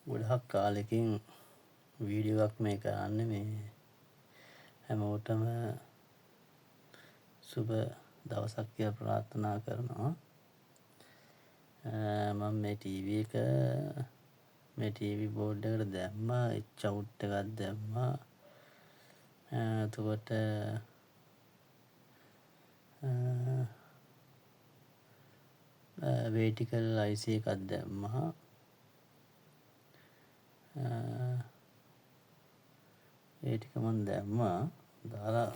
ගොඩක් කාලෙකින් වීඩියෝ එකක් මේ කරන්නේ මේ හැමෝටම සුබ දවසක් කියලා ප්‍රාර්ථනා කරනවා. මම මේ ටීවී එක මේ ටීවී බෝඩ් එකට දැම්මා, එච් අවුට් එකක් දැම්මා. එතකොට වේටිකල් IC එකක් දැම්මා. ඒ ටික මම දැම්මා. දාලා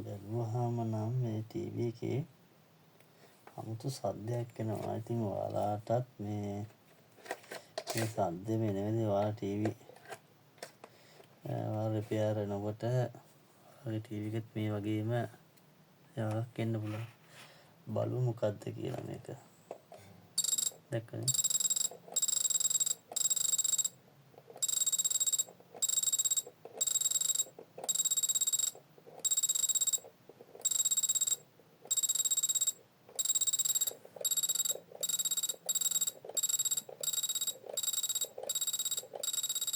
බැලුවාම නම් මේ ටීවී එකේ 아무තු සද්දයක් එනවා. ඉතින් ඔයාලටත් මේ සද්ද එන විදිහ ඔයාලා ටීවී ඔයාලා රිපෙයාර් කරනකොට ඔයාලගේ ටීවී එකෙත් මේ වගේම එකක් එන්න පුළුවන්. බලමු මොකද්ද කියලා මේක. දැක්කනේ.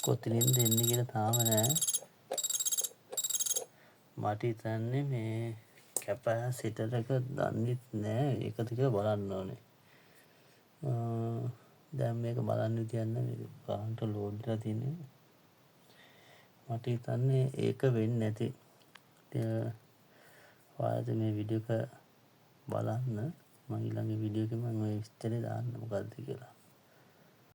කොතනින්ද එන්නේ කියලා තාම නෑ. මට හිතන්නේ මේ කැපෑසිටර් එක දන්නෙත් නෑ. ඒකද කියලා බලන්න ඕනේ. දැන් මේක බලන්න විදියක් නෑ. මේක කරන්ට් ලෝඩ් වෙලා තියෙන්නේ. මට හිතන්නේ ඒක වෙන්නේ නැති. ඔයාලට මේ වීඩියෝ එක බලන්න. මම ඊළඟ වීඩියෝ එකේ මම ඔය විස්තරේ දාන්න මොකද්ද කියලා.